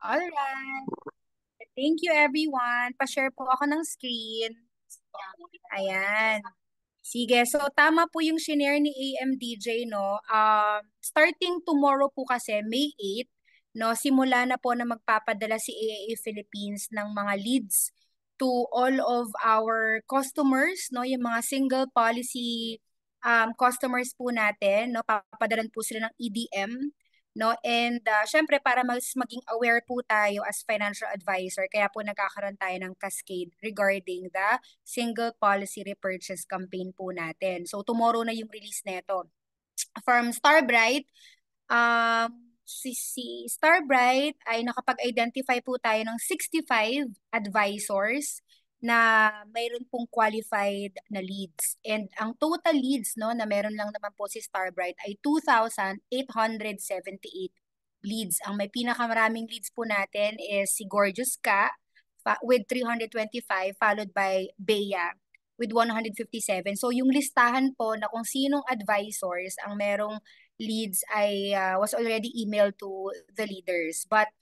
Alright. Thank you everyone. Pa-share po ako ng screen. Ayan. Sige, so tama po yung shinare ni AMDJ, no? Starting tomorrow po kasi, May 8, no? Simula na po na magpapadala si AAA Philippines ng mga leads to all of our customers, no? Yung mga single policy customers po natin, no? Papadalan po sila ng EDM, no? And syempre para mas maging aware po tayo as financial advisor, kaya po nagkakaroon tayo ng cascade regarding the single policy repurchase campaign po natin. So tomorrow na yung release nito. From Starbright, si Starbright ay nakapag-identify po tayo ng 65 advisors na mayroon pong qualified na leads. And ang total leads, no, na meron lang naman po si Starbright ay 2,878 leads. Ang may pinakamaraming leads po natin is si Gorgeous Ka with 325, followed by Bea with 157. So yung listahan po na kung sinong advisors ang merong leads ay was already emailed to the leaders. But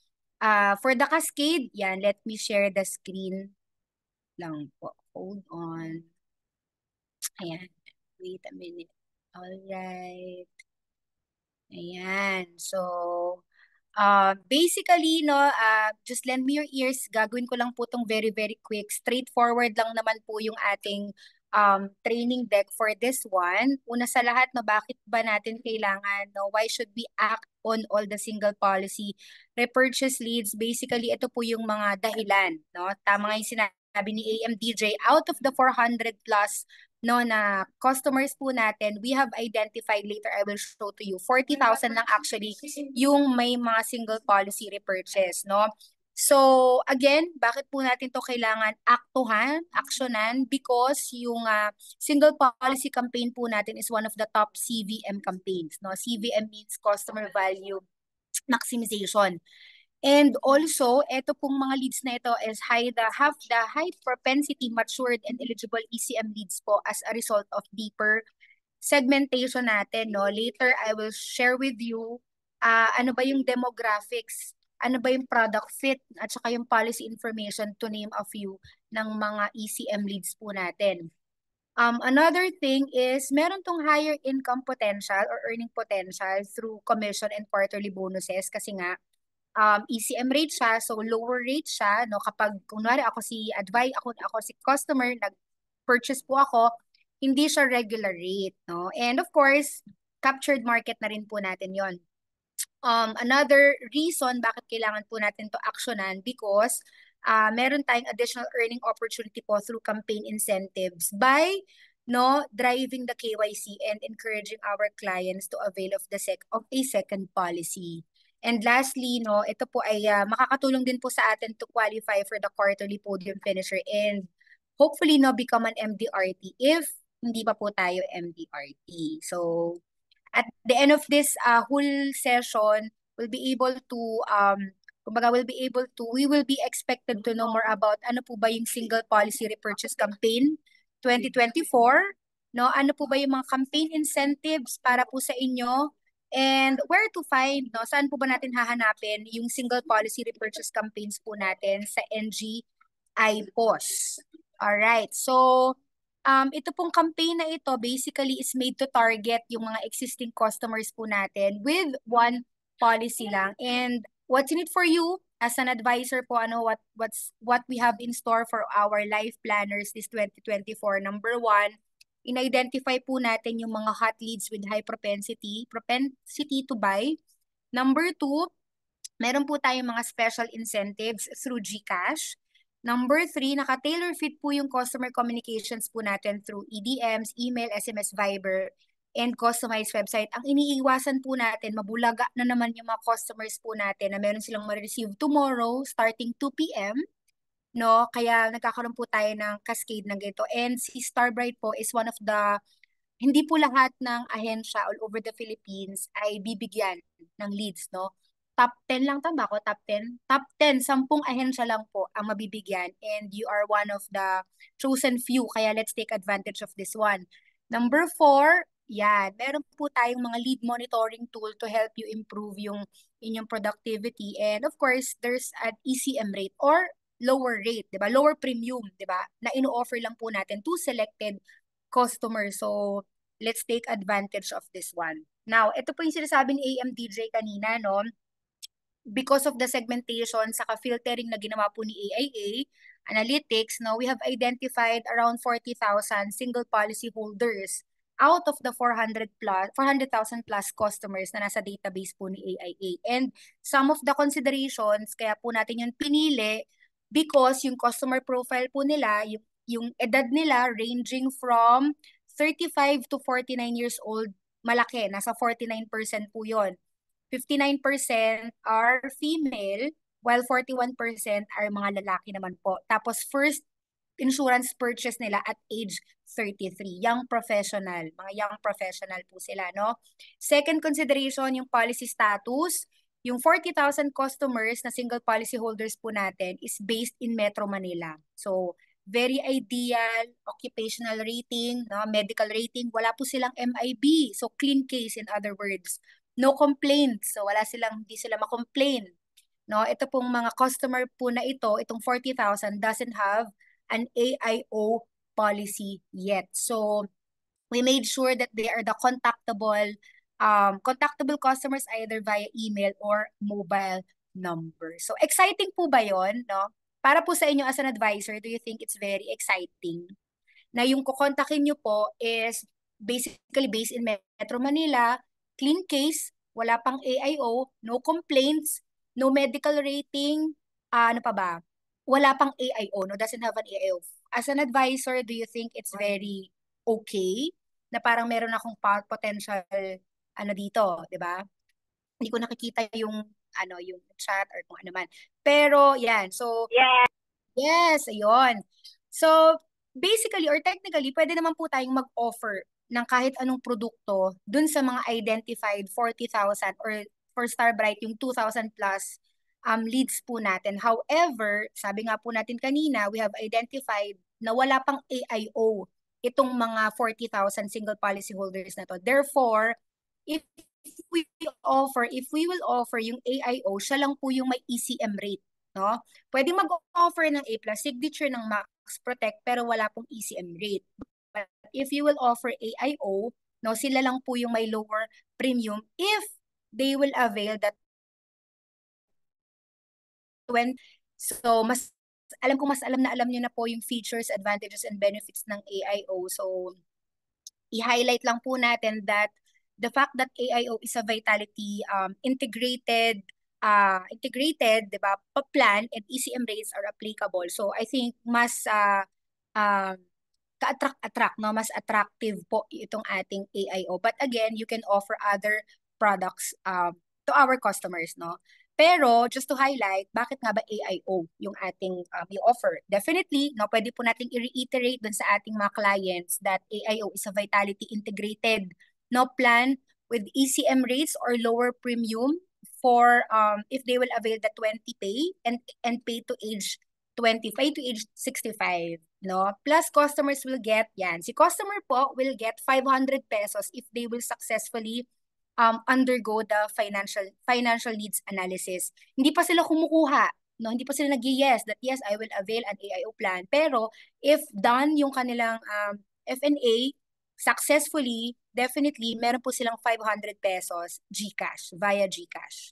for the cascade, yan, let me share the screen lang po. Hold on. Ayan. Wait a minute. All right. Ayan. So, basically, no, just lend me your ears. Gagawin ko lang po itong very, very quick. Straightforward lang naman po yung ating training deck for this one. Una sa lahat, no, bakit ba natin kailangan, no, why should we act on all the single policy repurchase leads? Basically, ito po yung mga dahilan, no? Tama nga yung sinabi ni AMDJ, out of the 400 plus no na customers po natin, we have identified, later I will show to you, 40,000 lang actually yung may mga single policy repurchase, no? So, again, bakit po natin to kailangan aksyonan? Because yung single policy campaign po natin is one of the top CVM campaigns, no? CVM means customer value maximization. And also, ito pong mga leads na ito is have the high propensity matured and eligible ECM leads po as a result of deeper segmentation natin, no? Later, I will share with you ano ba yung demographics, ano ba yung product fit, at saka yung policy information, to name a few, ng mga ECM leads po natin. Another thing is, meron tong higher income potential or earning potential through commission and quarterly bonuses kasi nga, ECM rate siya, so lower rate siya, no? Kapag, kunwari ako si customer, nag-purchase po ako, hindi siya regular rate, no? And of course, captured market na rin po natin yon. Another reason bakit kailangan po natin to aksyonan, because meron tayong additional earning opportunity po through campaign incentives by driving the KYC and encouraging our clients to avail of a second policy. And lastly, no, ito po ay makakatulong din po sa atin to qualify for the quarterly podium finisher and hopefully no become an MDRT if hindi pa po tayo MDRT. So at the end of this whole session, we'll be able to kumbaga we will be expected to know more about ano po ba yung single policy repurchase campaign 2024, no? Ano po ba yung mga campaign incentives para po sa inyo, and where to find, no? Saan po ba natin hahanapin yung single policy repurchase campaigns po natin sa NGI POS. Alright, so ito pong campaign na ito basically is made to target yung mga existing customers po natin with one policy lang. And what's in it for you as an advisor po, what we have in store for our life planners this 2024. Number one, in-identify po natin yung mga hot leads with high propensity to buy. Number two, meron po tayong mga special incentives through GCash. Number three, naka-tailor fit po yung customer communications po natin through EDMs, email, SMS, Viber, and customized website. Ang iniiwasan po natin, mabulaga na naman yung mga customers po natin na meron silang ma-receive tomorrow starting 2 p.m. No? Kaya nagkakaroon po tayo ng cascade ng ganito. And si Starbright po is one of the, hindi po lahat ng ahensya all over the Philippines ay bibigyan ng leads, no? Top 10 lang, tama ko? Top 10? Top 10, 10 ahensya lang po ang mabibigyan, and you are one of the chosen few, kaya let's take advantage of this one. Number 4, Yan, meron po tayong mga lead monitoring tool to help you improve yung inyong productivity. And of course, there's an ECM rate or lower rate, 'di ba? Lower premium, 'di ba? Na ino-offer lang po natin to selected customers. So, let's take advantage of this one. Now, ito po yung sinasabi ni AMDJ kanina, no? Because of the segmentation saka filtering na ginawa po ni AIA Analytics, no, we have identified around 40,000 single policy holders out of the 400,000 plus customers na nasa database po ni AIA. And some of the considerations, kaya po natin yun pinili because yung customer profile po nila, yung edad nila ranging from 35 to 49 years old, malaki, nasa 49% po yon. 59% are female, while 41% are mga lalaki naman po. Tapos first insurance purchase nila at age 33. Young professional. Mga young professional po sila, no? Second consideration, yung policy status. Yung 40,000 customers na single policy holders po natin is based in Metro Manila. So, very ideal, occupational rating, no? Medical rating, wala po silang MIB. So, clean case in other words. No complaints. So, hindi sila makomplain. No, ito pong mga customer po na ito, itong 40,000 doesn't have an AIO policy yet. So we made sure that they are the contactable customers either via email or mobile number. So exciting po ba yon, no? Para po sa inyo as an advisor, do you think it's very exciting? Na yung kukontakin nyo po is basically based in Metro Manila, clean case, wala pang AIO, no complaints, no medical rating, ano pa ba? Wala pang AIO, no, doesn't have an AIO. As an advisor, do you think it's very okay na parang meron akong potential ano dito, 'di ba? Hindi ko nakikita yung chat or kung ano man. Pero yan, so yes, ayun. So, basically or technically, pwede naman po tayong mag-offer ng kahit anong produkto dun sa mga identified 40,000 or for Starbright yung 2,000 plus leads po natin. However, sabi nga po natin kanina, we have identified na wala pang AIO itong mga 40,000 single policy holders na to. Therefore, if if we will offer yung AIO, siya lang po yung may ECM rate, no? Pwede mag-offer ng A+ signature ng Max Protect pero wala pong ECM rate. But if you will offer AIO, no, sila lang po yung may lower premium if they will avail that when so mas alam na alam niyo na po yung features, advantages and benefits ng AIO. So i-highlight lang po natin that the fact that AIO is a Vitality integrated, 'di ba, plan and ECM rates are applicable. So I think mas uh, ka-attract, no? Mas attractive po itong ating AIO. But again, you can offer other products to our customers, no? Pero just to highlight, bakit nga ba AIO yung ating i-offer? Definitely, no, pwede po nating i-reiterate dun sa ating mga clients that AIO is a Vitality integrated no plan with ECM rates or lower premium for if they will avail the 20 pay and pay to age 25 to age 65, no? Plus customers will get yan. Si customer po will get 500 pesos if they will successfully undergo the financial needs analysis. Hindi pa sila kumukuha, no? Hindi pa sila nag-yes that yes, I will avail an AIO plan. Pero if done yung kanilang FNA successfully, definitely meron po silang 500 pesos GCash via GCash.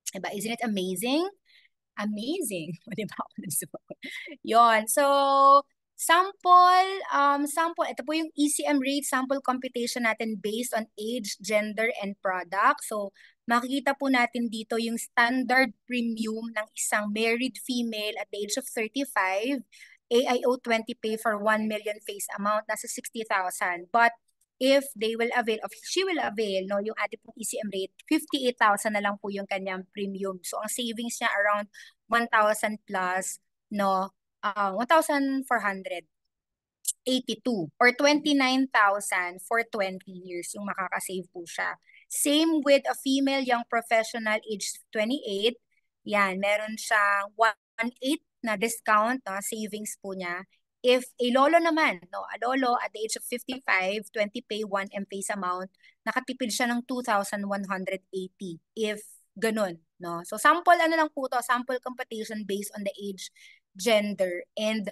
Diba? Isn't it amazing? Amazing. Di ba ako nagsuot? Yun. So, sample, ito po yung ECM rate sample computation natin based on age, gender, and product. So, makikita po natin dito yung standard premium ng isang married female at the age of 35, AIO 20 pay for 1 million face amount, nasa 60,000. But if she will avail, no, yung ating pong ECM rate, 58,000 na lang po yung kanyang premium. So, ang savings niya around 1,000 plus, no, 1,482 or 29,000 for 20 years yung makakasave po siya. Same with a female young professional age 28. Yan, meron siyang 1,800 na discount na savings po niya. If a lolo naman, no, a lolo at the age of 55, 20 pay, 1M face amount, nakatipid siya ng 2,180 if ganun, no? So sample ano lang po to, sample computation based on the age, gender, and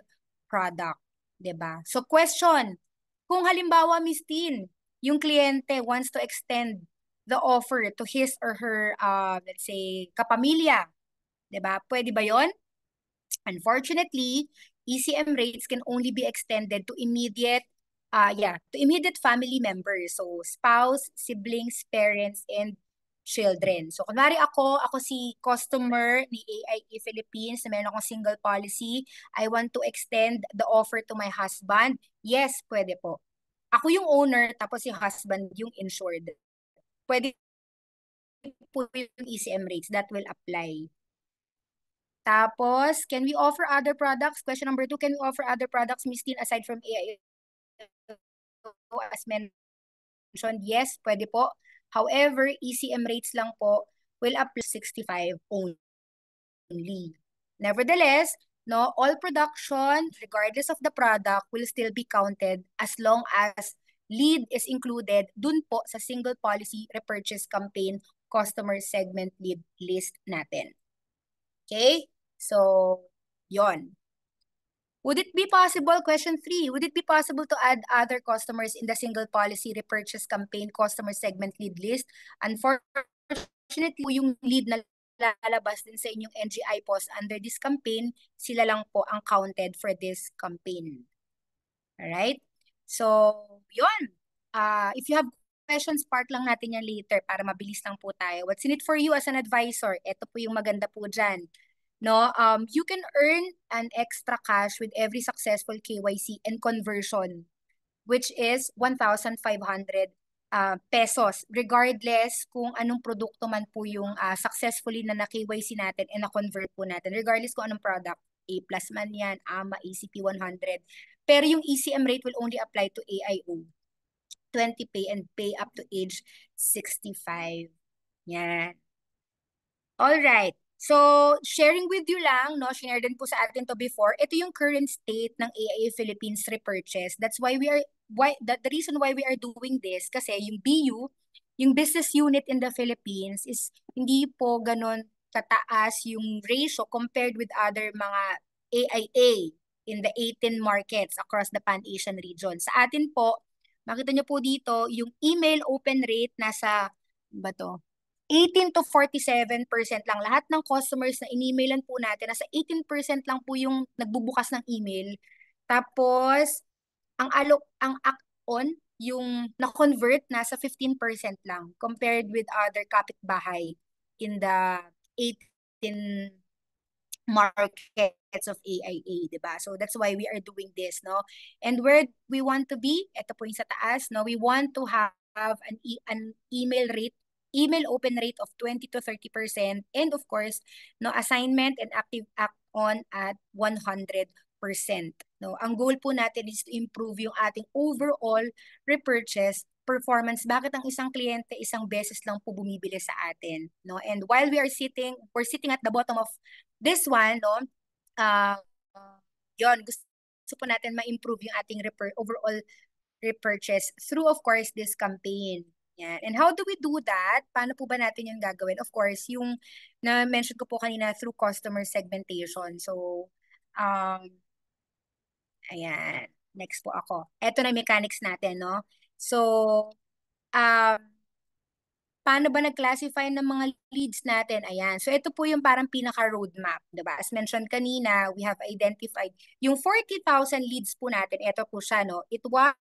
product, 'di ba? So question, kung halimbawa Miss Tin, yung kliyente wants to extend the offer to his or her let's say kapamilya, 'di ba? Pwede ba 'yon? Unfortunately, ECM rates can only be extended to immediate family members. So, spouse, siblings, parents, and children. So, kunwari ako si customer ni AIE Philippines na meron akong single policy. I want to extend the offer to my husband. Yes, pwede po. Ako yung owner, tapos si husband yung insured. Pwede po yung ECM rates that will apply. Tapos, can we offer other products? Question number 2, can we offer other products, Miss Tin, aside from AI? As mentioned, yes, pwede po. However, ECM rates lang po will apply 65 only. Nevertheless, no, all production, regardless of the product, will still be counted as long as lead is included dun po sa single policy repurchase campaign customer segment lead list natin. Okay? So, yon. Would it be possible, question 3, would it be possible to add other customers in the single policy repurchase campaign customer segment lead list? Unfortunately, yung lead na lalabas din sa inyong NGI post under this campaign, sila lang po ang counted for this campaign. Alright? So, yon. If you have questions, spark lang natin yan later para mabilis lang po tayo. What's in it for you as an advisor? Ito po yung maganda po dyan. No, you can earn an extra cash with every successful KYC and conversion, which is 1,500 pesos, regardless kung anong produkto man po yung successfully na na-KYC natin and na-convert po natin, regardless kung anong product, A plus man yan, AMA, ACP 100. Pero yung ECM rate will only apply to AIO, 20 pay and pay up to age 65. Yan. All right. So, sharing with you lang, no, share din po sa atin to before, ito yung current state ng AIA Philippines repurchase. That's why the reason why we are doing this, kasi yung BU, yung business unit in the Philippines is hindi po ganon kataas yung ratio compared with other mga AIA in the 18 markets across the Pan-Asian region. Sa atin po, makita nyo po dito, yung email open rate nasa, ba to? 18 to 47% lang. Lahat ng customers na in-emailan po natin, nasa 18% lang po yung nagbubukas ng email. Tapos, ang act-on, yung na-convert, nasa 15% lang compared with other kapitbahay in the 18 markets of AIA, di ba? So that's why we are doing this, no? And where we want to be, ito po yung sa taas, no? We want to have an email open rate of 20 to 30%, and of course, no, assignment and active act on at 100%. No, ang goal po natin is to improve yung ating overall repurchase performance. Bakit ang isang kliyente isang beses lang po bumibili sa atin, no? And while we're sitting at the bottom of this one, no, uh, yon, gusto po natin ma-improve yung ating overall repurchase through, of course, this campaign. Yan. And how do we do that? Paano po ba natin yung gagawin? Of course, yung na-mention ko po kanina through customer segmentation. So, ayan. Next po ako. Ito na yung mechanics natin, no? So, um, paano ba nag-classify ng mga leads natin? Ayan. So, ito po yung parang pinaka-roadmap. Diba? As mentioned kanina, we have identified yung 40,000 leads po natin. Ito po siya, no? It was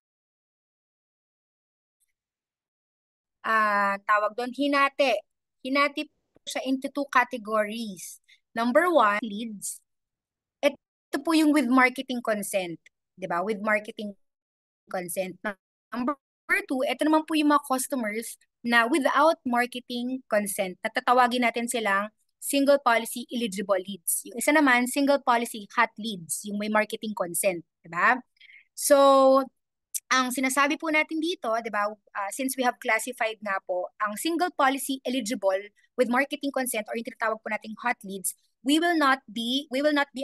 tawag doon, hinati. Hinati po siya into 2 categories. Number 1, leads. Ito po yung with marketing consent. Diba? With marketing consent. Number 2, ito naman po yung mga customers na without marketing consent. Natatawagin natin silang single policy eligible leads. Yung isa naman, single policy hot leads, yung may marketing consent. Diba? So, ang sinasabi po natin dito, 'di ba, since we have classified nga po ang single policy eligible with marketing consent or yung tinatawag po nating hot leads, we will not be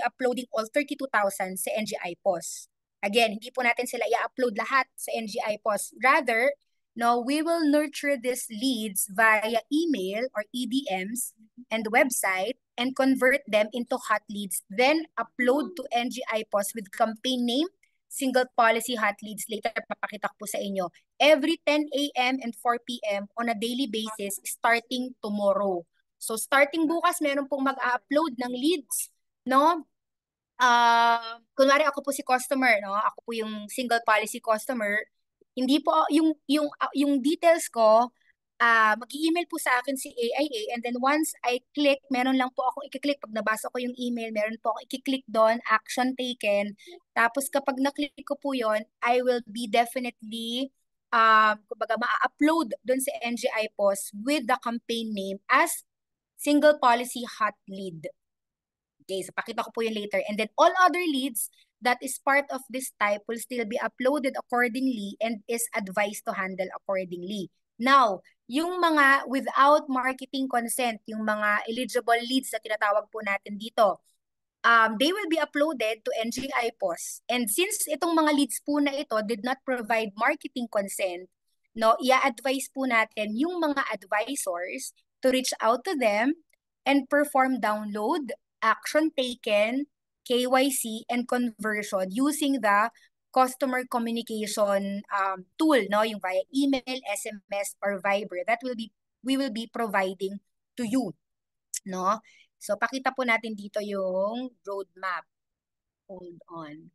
uploading all 32,000 sa NGI post. Again, hindi po natin sila i-upload lahat sa NGI Post. Rather, no, we will nurture these leads via email or EDMs and website and convert them into hot leads. Then upload to NGI Post with campaign name, single policy hot leads. Later, papakita ko po sa inyo. Every 10 a.m. and 4 p.m. on a daily basis starting tomorrow. So starting bukas, meron pong mag-upload ng leads, no? Kunwari ako po si customer, no? Ako po yung single policy customer. Hindi po yung details ko, mag-email po sa akin si AIA, and then once I click, meron lang po akong i-click pag nabasa ko yung email, meron po akong i-click doon, action taken. Tapos kapag na-click ko po yon, I will be definitely kumbaga ma-upload doon sa NGI Post with the campaign name as single policy hot lead. Okay, so pakita ko po yun later. And then all other leads that is part of this type will still be uploaded accordingly and is advised to handle accordingly. Now, yung mga without marketing consent, yung mga eligible leads na tinatawag po natin dito, they will be uploaded to NGI Post. And since itong mga leads po na ito did not provide marketing consent, no, i-advise po natin yung mga advisors to reach out to them and perform download, action taken, KYC, and conversion using the customer communication tool, no, yung via email, SMS, or Viber that we will be providing to you, no? So pakita po natin dito yung roadmap. Hold on.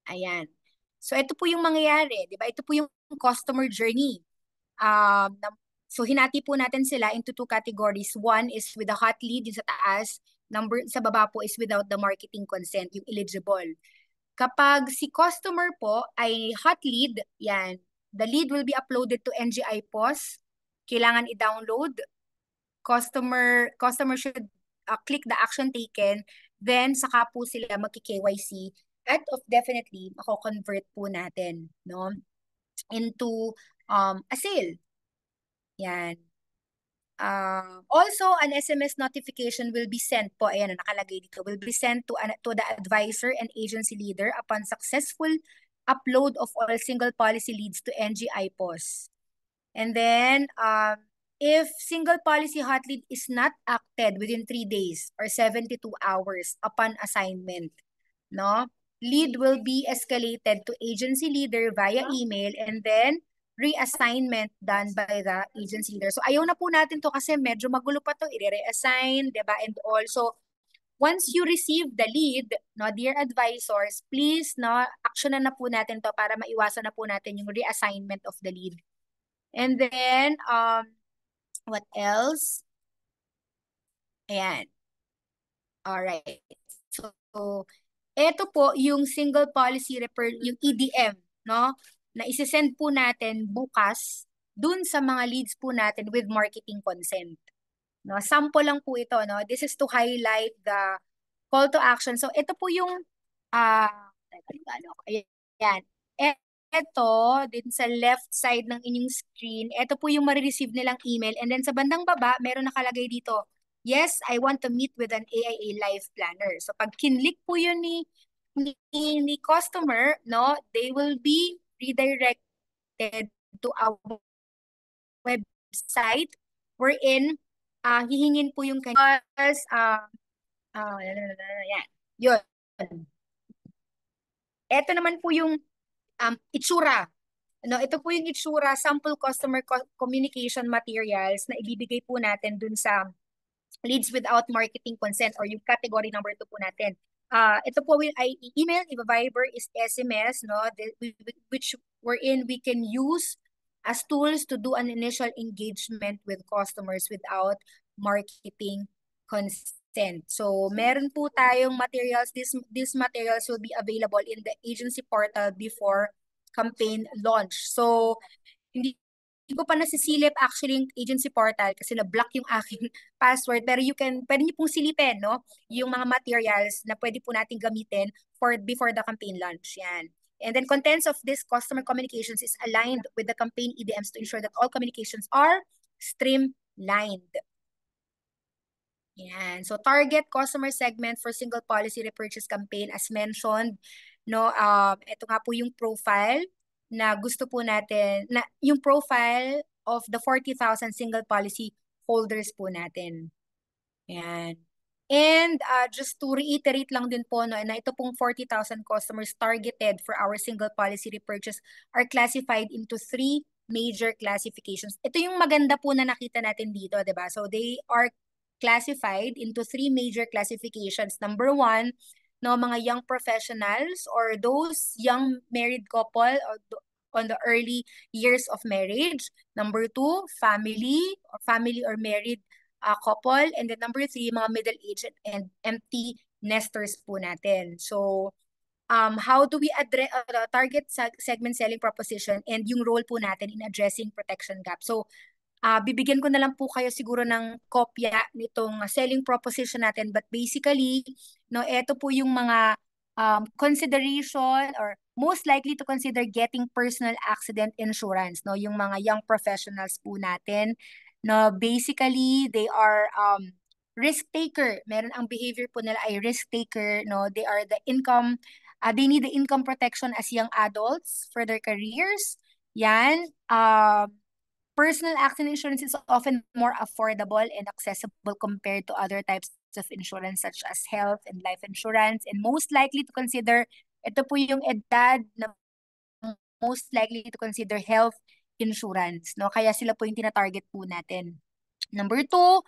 Ayan. So ito po yung mangyayari, di ba? Ito po yung customer journey. So hinati po natin sila into two categories. One is with the hot lead, yung sa taas. Number sa baba po is without the marketing consent, yung eligible. Kapag si customer po ay hot lead, yan, the lead will be uploaded to NGI Post. Kailangan i-download. Customer should click the action taken, then saka po sila magki-KYC at of definitely mako-convert po natin, no, into a sale. Yan. Also, an SMS notification will be sent po, ayan, nakalagay dito, will be sent to the advisor and agency leader upon successful upload of all single policy leads to NGI Post. And then, if single policy hot lead is not acted within 3 days or 72 hours upon assignment, no, lead will be escalated to agency leader via email and then reassignment done by the agency leader. So ayaw na po natin to kasi medyo magulo pa to, i-reassign, diba? And also, once you receive the lead, no, dear advisors, please, no, actionan na po natin to para maiwasan na po natin yung reassignment of the lead. And then, what else? Ayan. Alright. So, ito po yung single policy yung EDM, no? Na isi-send po natin bukas dun sa mga leads po natin with marketing consent. No, sample lang po ito, no? This is to highlight the call to action. So, ito po yung ayan. Ito, din sa left side ng inyong screen, ito po yung marireceive nilang email. And then sa bandang baba, meron nakalagay dito, yes, I want to meet with an AIA Life Planner. So pag kinlik po yun ni customer, no, they will be redirected to our website wherein hihingin po yung kanyang yan. Yun. Ito naman po yung itsura. No, ito po yung itsura, sample customer communication materials na ibibigay po natin dun sa leads without marketing consent or yung category number 2 po natin. Ito po ay email, Viber is SMS, no, which wherein we can use as tools to do an initial engagement with customers without marketing consent. So, meron po tayong materials. These materials will be available in the agency portal before campaign launch. So, hindi ko pa nasisilip actually yung agency portal kasi na-block yung aking password. Pero pwede niyo pong silipin, no? Yung mga materials na pwede po natin gamitin before the campaign launch. Yan. And then contents of this customer communications is aligned with the campaign EDMs to ensure that all communications are streamlined. Yan. So target customer segment for single policy repurchase campaign as mentioned, no? Ito nga po yung profile na gusto po natin, na yung profile of the 40,000 single policy holders po natin. Ayan. And just to reiterate lang din po, no, na ito pong 40,000 customers targeted for our single policy repurchase are classified into three major classifications. Ito yung maganda po na nakita natin dito, di ba? So they are classified into three major classifications. Number one, no, mga young professionals or those young married couple on the early years of marriage. Number two, family or married couple. And then number three, mga middle-aged and empty nesters po natin. So, how do we address target segment selling proposition and yung role po natin in addressing protection gap? So, bibigyan ko na lang po kayo siguro ng kopya nitong selling proposition natin. But basically, no, ito po yung mga consideration or most likely to consider getting personal accident insurance, no, yung mga young professionals po natin. No, basically, they are risk taker. Meron ang behavior po nila ay risk taker, no. They are the income they need the income protection as young adults for their careers. Yan. Personal accident insurance is often more affordable and accessible compared to other types of insurance such as health and life insurance, and most likely to consider, ito po yung edad na most likely to consider health insurance, no? Kaya sila po yung tina-target po natin. Number two,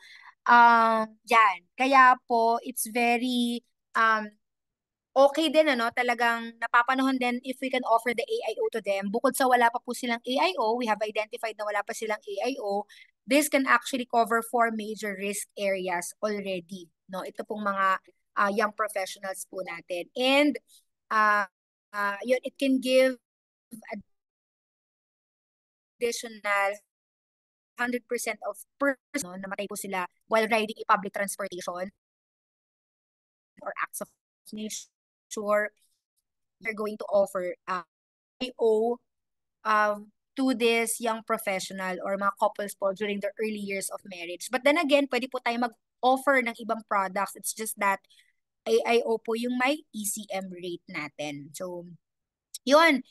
yan. Kaya po, it's very okay din, ano, talagang napapanahon din if we can offer the AIO to them. Bukod sa wala pa po silang AIO, we have identified na wala pa silang AIO, this can actually cover four major risk areas already. No? Ito pong mga young professionals po natin. And yun, it can give additional 100% of person, no, namatay po sila while riding a public transportation or acts of nature. They're going to offer IO to this young professional or mga couples po during the early years of marriage. But then again, pwede po tayo mag-offer ng ibang products. It's just that AIO po yung may ECM rate natin. So, yun.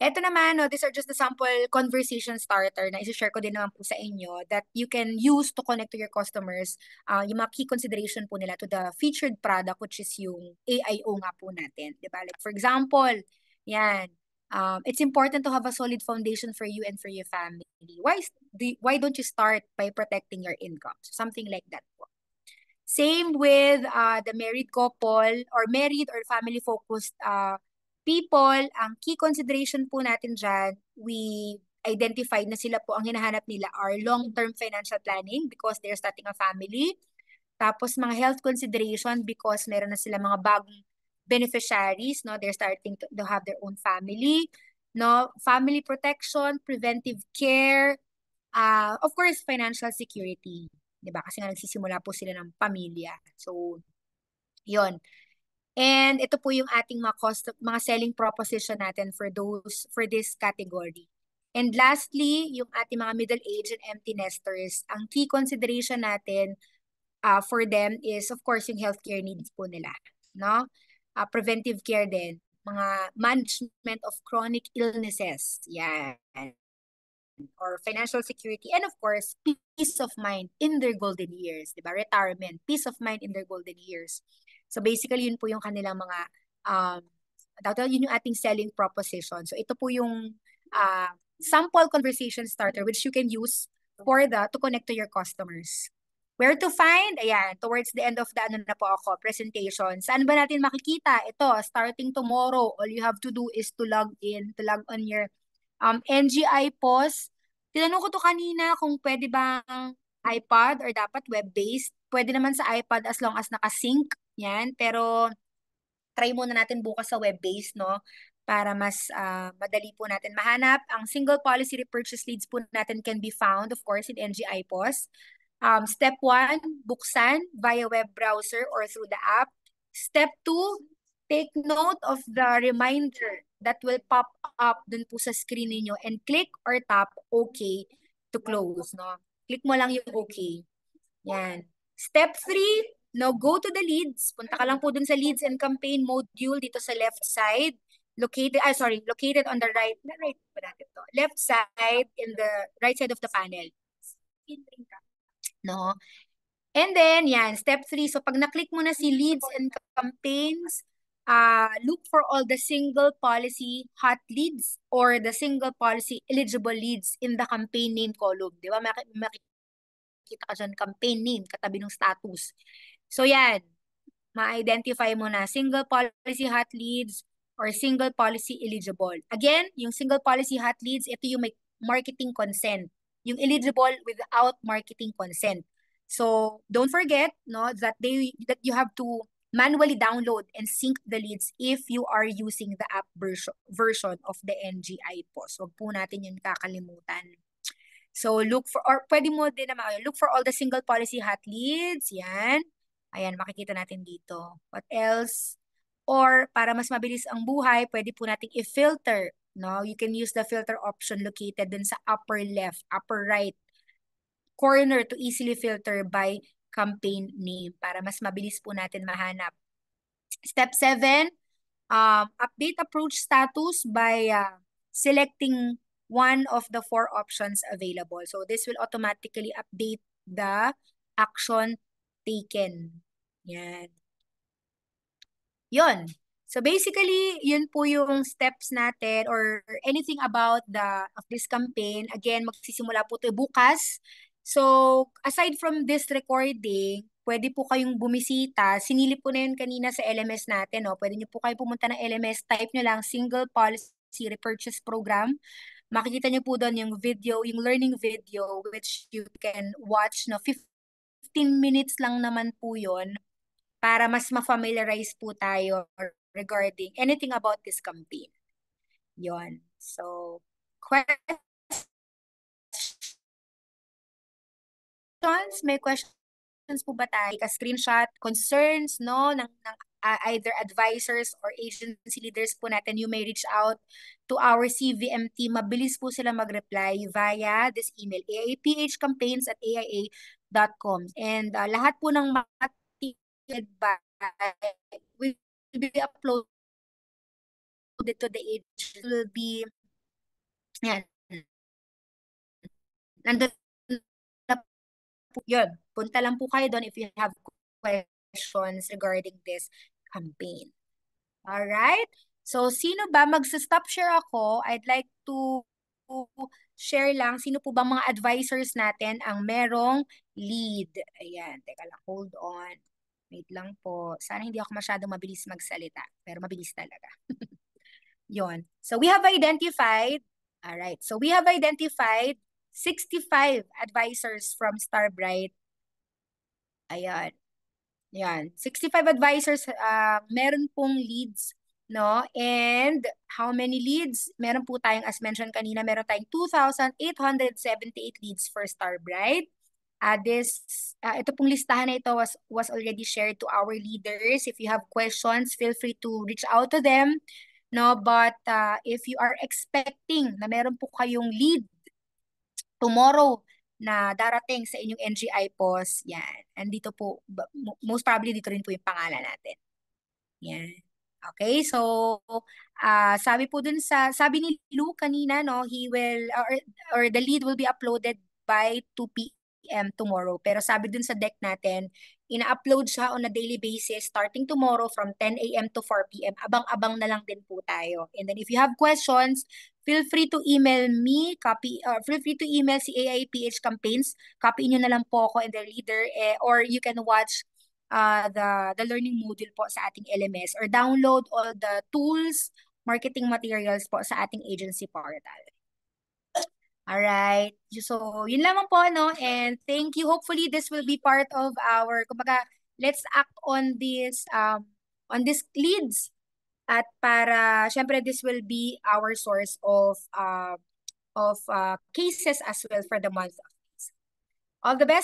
Ito naman, no, these are just the sample conversation starter na isi-share ko din naman po sa inyo that you can use to connect to your customers, yung mga key consideration po nila to the featured product, which is yung AIO nga po natin. Diba? Like for example, yan, it's important to have a solid foundation for you and for your family. Why don't you start by protecting your income? So something like that po. Same with the married couple or married or family-focused people. Ang key consideration po natin dyan, we identified na sila po ang hinahanap nila are long-term financial planning because they're starting a family. Tapos mga health consideration because meron na sila mga bagong beneficiaries, no? They're starting to have their own family, no? Family protection, preventive care, of course, financial security. 'Di ba? Kasi nga nagsisimula po sila ng pamilya. So, 'yon. And ito po yung ating mga selling proposition natin for this category. And lastly, yung ating mga middle-aged and empty nesters, ang key consideration natin for them is of course yung healthcare needs po nila, no? Preventive care din, mga management of chronic illnesses. Yan. Or financial security, and of course, peace of mind in their golden years, diba? Retirement, peace of mind in their golden years. So basically, yun po yung kanilang mga, yun yung ating selling proposition. So ito po yung sample conversation starter which you can use to connect to your customers. Where to find? Ayan, towards the end of the presentation. Saan ba natin makikita? Ito, starting tomorrow, all you have to do is to log on your NGI POS. Tinanong ko to kanina kung pwede bang iPad or dapat web-based. Pwede naman sa iPad as long as naka-sync. Yan. Pero try muna natin bukas sa web-based, no? Para mas madali po natin mahanap. Ang single policy repurchase leads po natin can be found, of course, in NGI POS. Step 1, buksan via web browser or through the app. Step 2, take note of the reminder that will pop up dun po sa screen niyo and click or tap OK to close, no? Click mo lang yung OK. Yan. Step 3, Now, go to the leads. Punta ka lang po dun sa leads and campaign module dito sa left side. Located on the right pa natin to. Left side in the right side of the panel. No? And then, yan, step 3. So, pag na-click mo na si leads and campaigns, look for all the single policy hot leads or the single policy eligible leads in the campaign name column. Di ba? Makikita ka dyan, campaign name, katabi ng status. So, yan. Ma-identify mo na single policy hot leads or single policy eligible. Again, yung single policy hot leads, ito yung may marketing consent. Yung eligible without marketing consent. So, don't forget that you have to manually download and sync the leads if you are using the app version of the NGI POS. Huwag po natin yun kakalimutan. So, pwede mo din naman, look for all the single policy hot leads. Yan. Ayan, makikita natin dito. What else? Or, para mas mabilis ang buhay, pwede po nating i-filter. No? You can use the filter option located dun sa upper left, upper right corner to easily filter by campaign name para mas mabilis po natin mahanap. Step 7, update approach status by selecting one of the 4 options available. So this will automatically update the action taken. Yan. Yun. So basically, yun po yung steps natin or anything about of this campaign. Again, magsisimula po ito bukas. So aside from this recording, pwede po kayong bumisita. Sinilip po na yun kanina sa LMS natin. No? Pwede nyo po kayo pumunta ng LMS. Type nyo lang Single Policy Repurchase Program. Makikita nyo po doon yung video, yung learning video which you can watch. 15 minutes lang naman po yun para mas ma-familiarize po tayo regarding anything about this campaign. Yon. So, questions? May questions po ba tayo? Screenshot, concerns, ng either advisors or agency leaders po natin, you may reach out to our CVM team. Mabilis po sila mag-reply via this email, aaphcampaigns@aia.com. And lahat po ng by will be uploaded to the agency. Will be yan. Nandun na po yun. Punta lang po kayo doon if you have questions regarding this campaign. Alright? So, sino ba? Magsa-stop share ako. I'd like to share lang sino po ba mga advisors natin ang merong lead. Ayan. Teka lang. Hold on. Wait lang po. Sana hindi ako masyadong mabilis magsalita. Pero mabilis talaga. Yon. So we have identified, all right. So we have identified 65 advisors from Starbright. Ayan. Yan. 65 advisors, meron pong leads, no? And how many leads? Meron po tayong, as mentioned kanina, meron tayong 2,878 leads for Starbright. Ito pong listahan na ito was already shared to our leaders. If you have questions, feel free to reach out to them. No, but if you are expecting na meron po kayong lead tomorrow na darating sa inyong NGI POS, yan. Andito po, most probably dito rin po yung pangalan natin. Yan. Okay, so sabi ni Lou kanina, no, he will or the lead will be uploaded by 2 p.m. tomorrow. Pero sabi dun sa deck natin, ina-upload siya on a daily basis starting tomorrow from 10 a.m. to 4 p.m. Abang-abang na lang din po tayo. And then if you have questions, feel free to email me, feel free to email si AIPH Campaigns. Copy nyo na lang po ako and the leader, or you can watch the learning module po sa ating LMS or download all the tools, marketing materials po sa ating agency portal. Alright. So, yun lamang po, no? And thank you. Hopefully, this will be part of our, kumbaga, let's act on this leads. At para, syempre, this will be our source of cases as well for the month of All the best.